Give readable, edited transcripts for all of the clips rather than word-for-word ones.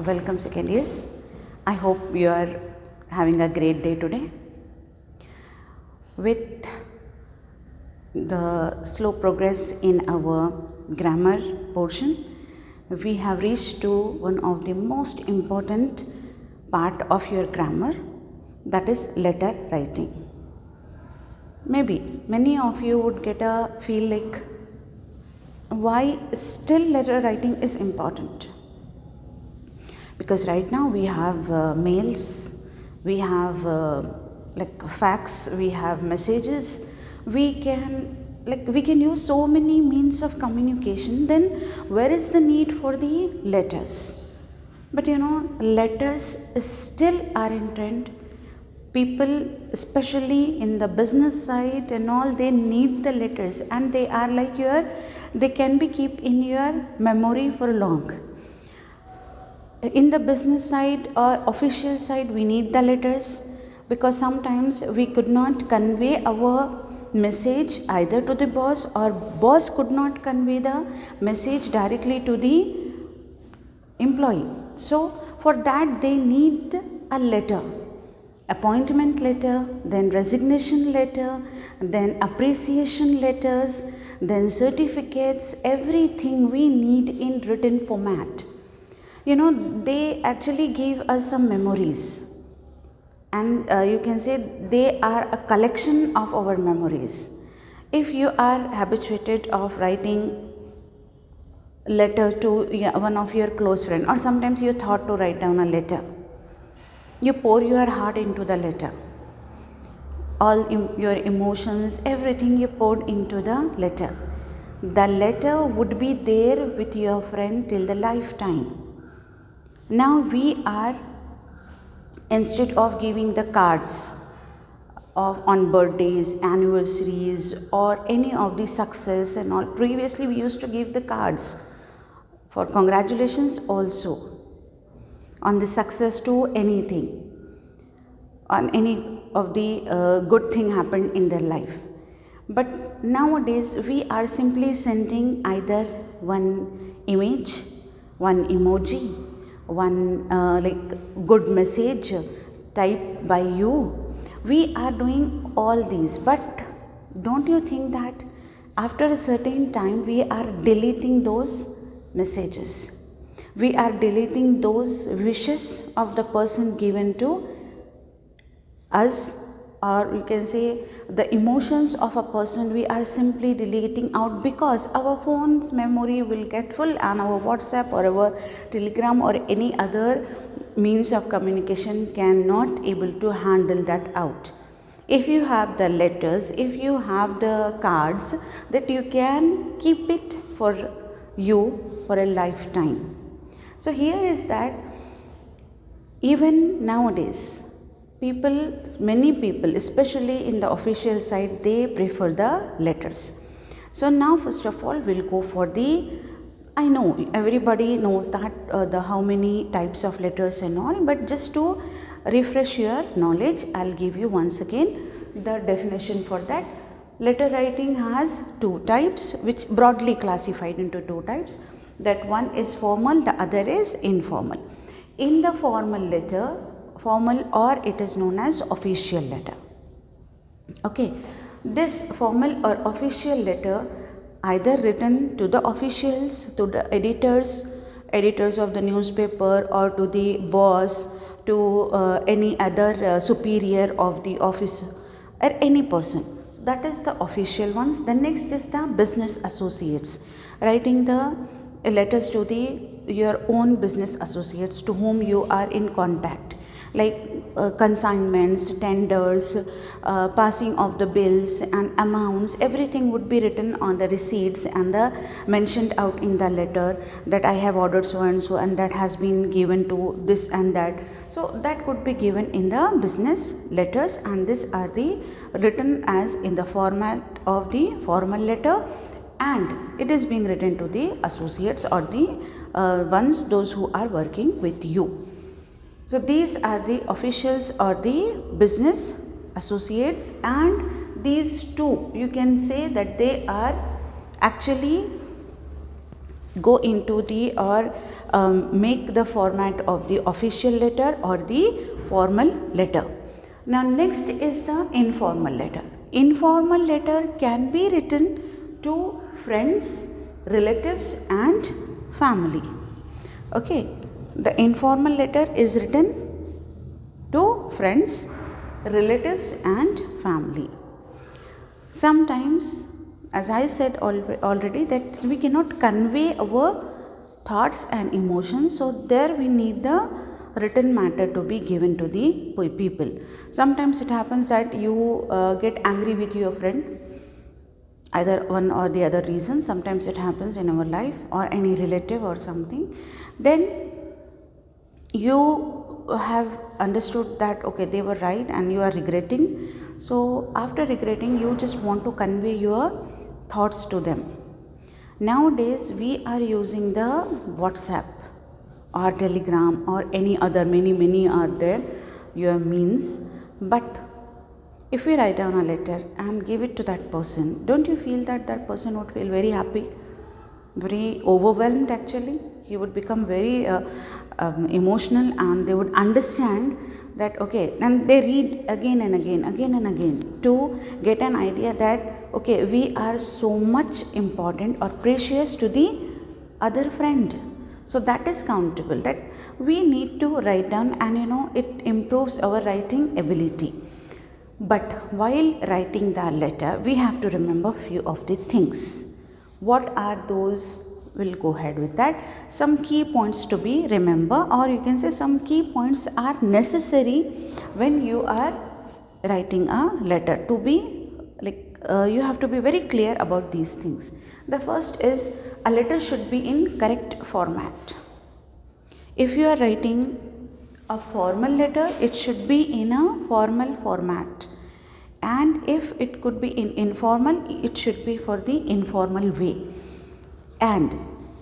Welcome second years. I hope you are having a great day today. With the slow progress in our grammar portion, we have reached to one of the most important part of your grammar, that is letter writing. Maybe many of you would get a feel like why still letter writing is important. Because right now we have mails, we have fax, we have messages, we can use so many means of communication. Then where is the need for the letters? But letters still are in trend. People, especially in the business side and all, they need the letters, and they are like they can be keep in your memory for long. In the business side or official side, we need the letters because sometimes we could not convey our message either to the boss, or boss could not convey the message directly to the employee. So for that they need a letter, appointment letter, then resignation letter, then appreciation letters, then certificates, everything we need in written format. They actually give us some memories, and you can say they are a collection of our memories. If you are habituated of writing letter to one of your close friend, or sometimes you thought to write down a letter, you pour your heart into the letter, all your emotions, everything you poured into the letter. The letter would be there with your friend till the lifetime. Now we are, instead of giving the cards on birthdays, anniversaries, or any of the success and all, previously we used to give the cards for congratulations also, on the success to anything, on any of the good thing happened in their life. But nowadays we are simply sending either one image, one emoji, one good message typed by you. We are doing all these, but don't you think that after a certain time we are deleting those messages? We are deleting those wishes of the person given to us, or you can say the emotions of a person we are simply deleting out, because our phone's memory will get full, and our WhatsApp or our Telegram or any other means of communication cannot able to handle that out. If you have the letters, if you have the cards, that you can keep it for you for a lifetime. So here is that even nowadays many people, especially in the official side, they prefer the letters. So now first of all we'll go for I know everybody knows that how many types of letters and all, but just to refresh your knowledge, I'll give you once again the definition for that. Letter writing has two types, which broadly classified into two types. That one is formal, the other is informal. In the formal letter, formal, or it is known as official letter. Okay, this formal or official letter either written to the officials, to the editors of the newspaper, or to the boss, to any other superior of the office, or any person. So that is the official ones. The next is the business associates, writing the letters to your own business associates to whom you are in contact, like consignments, tenders, passing of the bills and amounts, everything would be written on the receipts and mentioned out in the letter, that I have ordered so and so, and that has been given to this and that. So that could be given in the business letters, and these are the written as in the format of the formal letter, and it is being written to the associates or the those who are working with you. So these are the officials or the business associates, and these two, you can say that they are actually go into the or make the format of the official letter or the formal letter. Now next is the informal letter. Informal letter can be written to friends, relatives and family. Okay, the informal letter is written to friends, relatives and family. Sometimes, as I said already, that we cannot convey our thoughts and emotions, so there we need the written matter to be given to the people. Sometimes it happens that you get angry with your friend, either one or the other reason. Sometimes it happens in our life, or any relative or something. Then you have understood that okay, they were right and you are regretting. So after regretting, you just want to convey your thoughts to them. Nowadays we are using the WhatsApp or Telegram or any other, many are there, your means. But if we write down a letter and give it to that person, don't you feel that that person would feel very happy, very overwhelmed? Actually, he would become very emotional, and they would understand that okay, and they read again and again to get an idea that okay, we are so much important or precious to the other friend. So that is countable, that we need to write down, and it improves our writing ability. But while writing the letter, we have to remember few of the things. What are those? We'll go ahead with that. Some key points to be remember, or you can say some key points are necessary when you are writing a letter. To be like you have to be very clear about these things. The first is a letter should be in correct format. If you are writing a formal letter, it should be in a formal format, and if it could be in informal, it should be for the informal way. And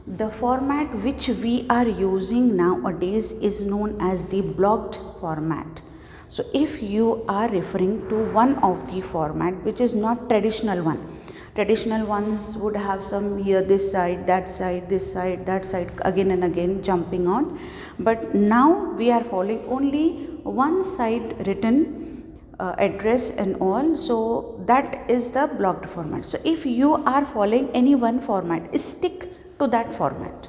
the format which we are using nowadays is known as the blocked format. So if you are referring to one of the format which is not traditional one, traditional ones would have some here, this side, that side, this side, that side, again and again jumping on. But now we are following only one side written address and all. So that is the blocked format. So if you are following any one format, stick to that format.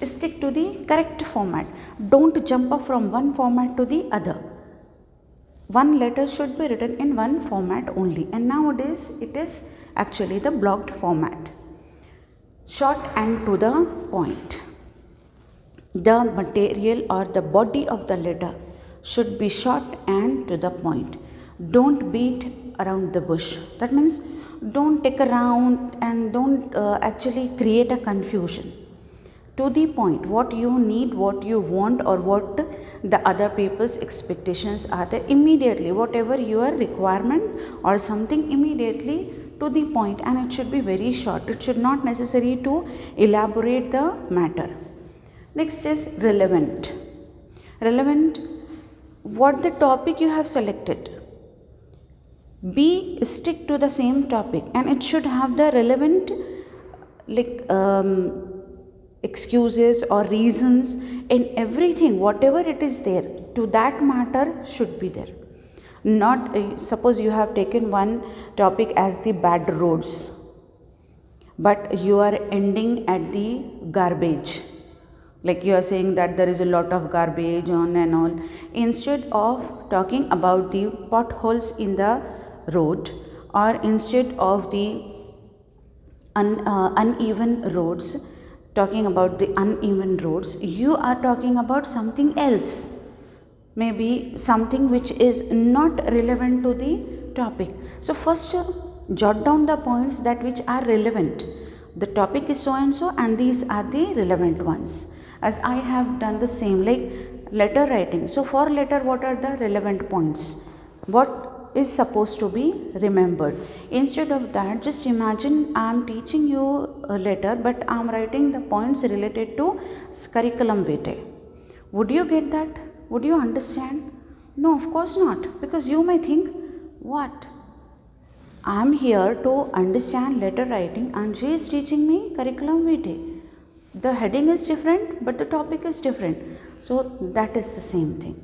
Stick to the correct format. Don't jump up from one format to the other. One letter should be written in one format only, and nowadays it is actually the blocked format. Short and to the point. The material or the body of the letter should be short and to the point. Don't beat around the bush. That means don't take around and don't actually create a confusion. To the point, what you need, what you want, or what the other people's expectations are there, immediately, whatever your requirement or something, immediately to the point, and it should be very short. It should not necessary to elaborate the matter. Next is relevant. Relevant, what the topic you have selected. Stick to the same topic, and it should have the relevant excuses or reasons in everything, whatever it is there, to that matter should be there. Not suppose you have taken one topic as the bad roads, but you are ending at the garbage, like you are saying that there is a lot of garbage on and all. Instead of talking about the potholes in the road, or instead of the uneven roads, talking about the uneven roads, you are talking about something else, maybe something which is not relevant to the topic. So first jot down the points that which are relevant. The topic is so and so, and these are the relevant ones. As I have done the same, like letter writing. So for letter, what are the relevant points? What is supposed to be remembered? Instead of that, just imagine I am teaching you a letter, but I am writing the points related to curriculum vitae. Would you get that? Would you understand? No, of course not, because you may think, what? I am here to understand letter writing and she is teaching me curriculum vitae. The heading is different, but the topic is different. So that is the same thing.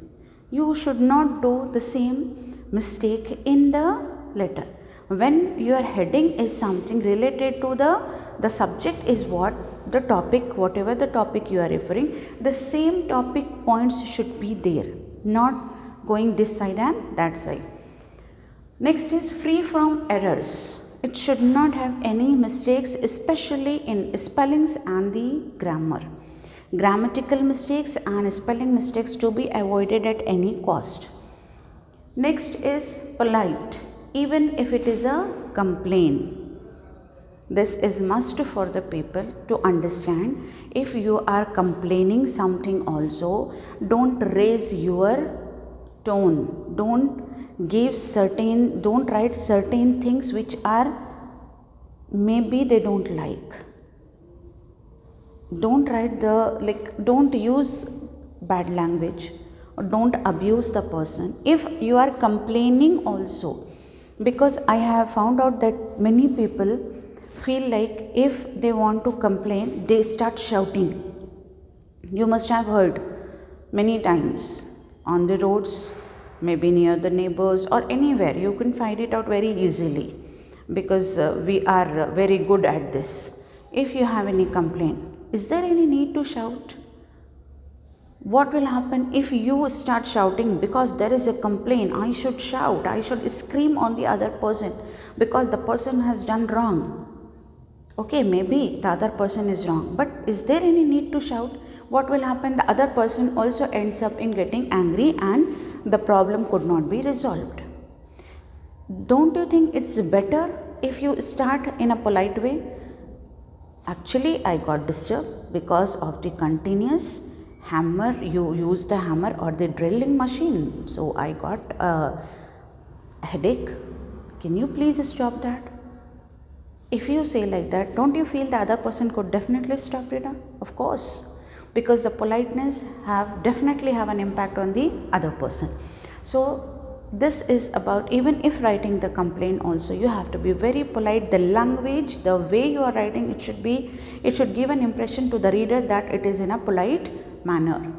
You should not do the same mistake in the letter. When your heading is something related to the subject is what the topic, whatever the topic you are referring, the same topic points should be there, not going this side and that side. Next is free from errors. It should not have any mistakes, especially in spellings and the grammar. Grammatical mistakes and spelling mistakes to be avoided at any cost. Next is polite, even if it is a complaint. This is must for the people to understand. If you are complaining something also, don't raise your tone. Don't write certain things which are maybe they don't like. Don't write don't use bad language or don't abuse the person. If you are complaining also, because I have found out that many people feel like if they want to complain, they start shouting. You must have heard many times on the roads, maybe near the neighbors or anywhere. You can find it out very easily because we are very good at this. If you have any complaint, is there any need to shout? What will happen if you start shouting because there is a complaint? I should shout, I should scream on the other person because the person has done wrong. Okay, maybe the other person is wrong, but is there any need to shout? What will happen? The other person also ends up in getting angry and the problem could not be resolved. Don't you think it's better if you start in a polite way? Actually, I got disturbed because of the continuous hammer. You use the hammer or the drilling machine. So I got a headache. Can you please stop that? If you say like that, don't you feel the other person could definitely stop it? Of course, because the politeness definitely have an impact on the other person. So this is about, even if writing the complaint also, you have to be very polite. The language, the way you are writing, it should give an impression to the reader that it is in a polite manner.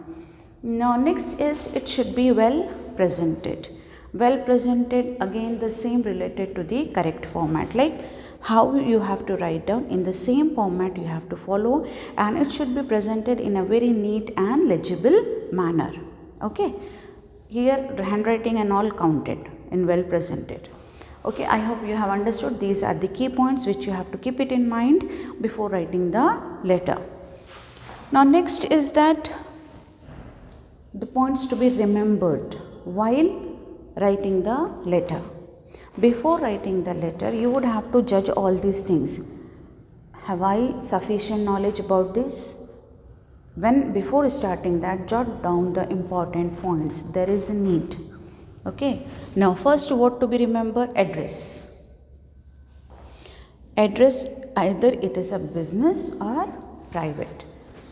Now next is, it should be well presented. Well presented, again the same related to the correct format, like how you have to write down in the same format you have to follow, and it should be presented in a very neat and legible manner. Okay, here handwriting and all counted in well presented. Okay, I hope you have understood. These are the key points which you have to keep it in mind before writing the letter. Now next is that the points to be remembered while writing the letter. Before writing the letter, you would have to judge all these things. Have I sufficient knowledge about this? Before starting that, jot down the important points. There is a need. Okay. Now first, what to be remembered? Address. Address, either it is a business or private.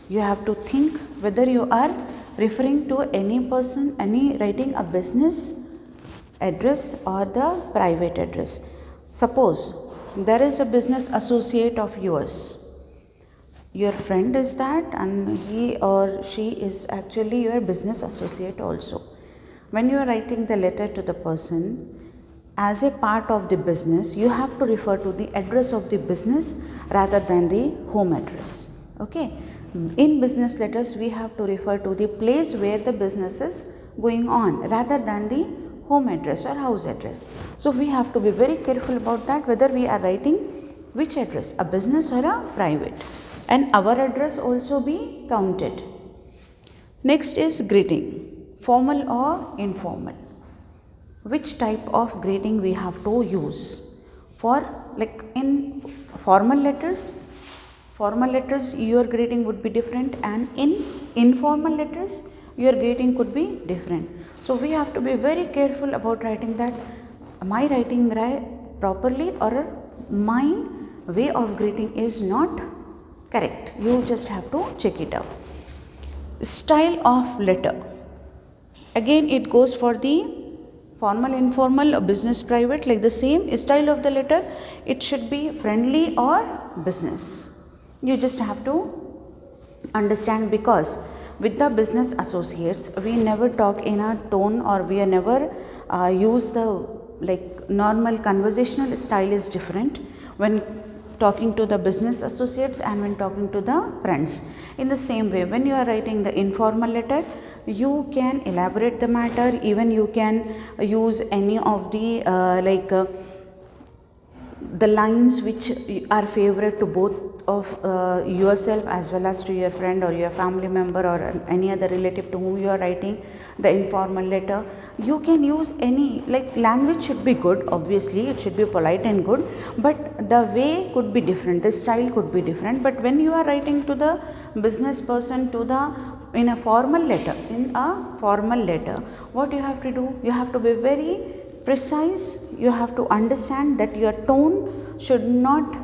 You have to think whether you are referring to any person, writing a business address or the private address. Suppose there is a business associate of yours. Your friend is that, and he or she is actually your business associate also. When you are writing the letter to the person, as a part of the business, you have to refer to the address of the business rather than the home address. Okay. In business letters, we have to refer to the place where the business is going on rather than the home address or house address. So we have to be very careful about that, whether we are writing which address, a business or a private, and our address also be counted. Next is greeting, formal or informal. Which type of greeting we have to use? For like in formal letters your greeting would be different, and in informal letters your greeting could be different. So we have to be very careful about writing that. Am I writing properly, or my way of greeting is not correct? You just have to check it out. Style of letter. Again, it goes for the formal, informal, or business, private, like the same style of the letter. It should be friendly or business. You just have to Understand, because with the business associates we never talk in a tone, or we never use the like normal conversational style is different when talking to the business associates and when talking to the friends. In the same way, when you are writing the informal letter, you can elaborate the matter, even you can use any of the lines which are favorite to both of yourself as well as to your friend or your family member or any other relative to whom you are writing the informal letter. You can use any, like, language should be good, obviously it should be polite and good, but the way could be different, the style could be different. But when you are writing to the business person, in a formal letter, what you have to do, you have to be very precise. You have to understand that your tone should not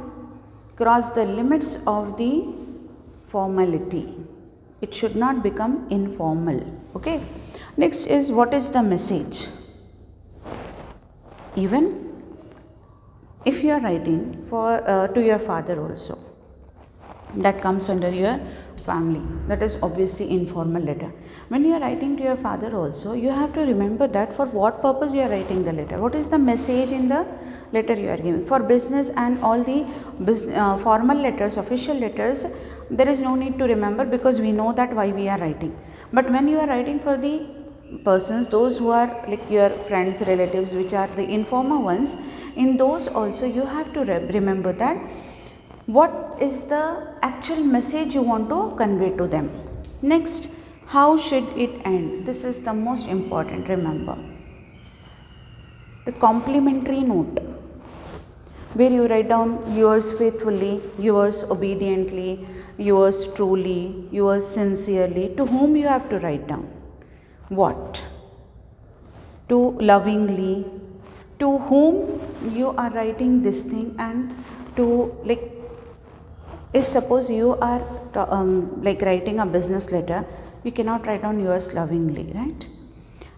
cross the limits of the formality. It should not become informal. Okay. Next is, what is the message? Even if you are writing for to your father also, that comes under your family, that is obviously informal letter. When you are writing to your father also, you have to remember that for what purpose you are writing the letter, what is the message in the letter you are giving. For business and all the formal letters, official letters, there is no need to remember, because we know that why we are writing. But when you are writing for the persons, those who are like your friends, relatives, which are the informal ones, in those also you have to remember that what is the actual message you want to convey to them. Next, how should it end? This is the most important, remember. The complimentary note, where you write down yours faithfully, yours obediently, yours truly, yours sincerely. To whom you have to write down? What? To lovingly. To whom you are writing this thing, and to, like, if suppose you are like writing a business letter, you cannot write down yours lovingly, right?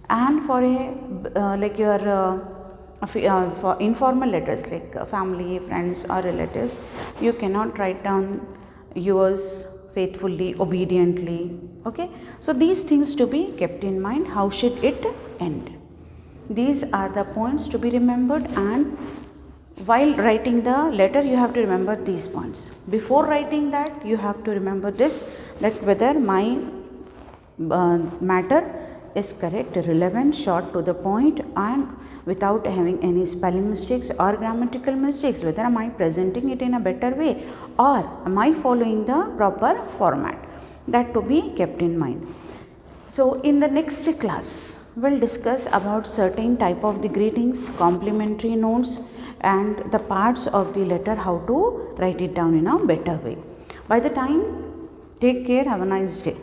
And for a like your for informal letters like family, friends or relatives, you cannot write down yours faithfully, obediently. Okay, so these things to be kept in mind. How should it end? These are the points to be remembered, and while writing the letter you have to remember these points. Before writing that, you have to remember this, that whether my matter is correct, relevant, short, to the point, and without having any spelling mistakes or grammatical mistakes. Whether am I presenting it in a better way, or am I following the proper format, that to be kept in mind. So in the next class, we'll discuss about certain type of the greetings, complimentary notes, and the parts of the letter, how to write it down in a better way. By the time, take care, have a nice day.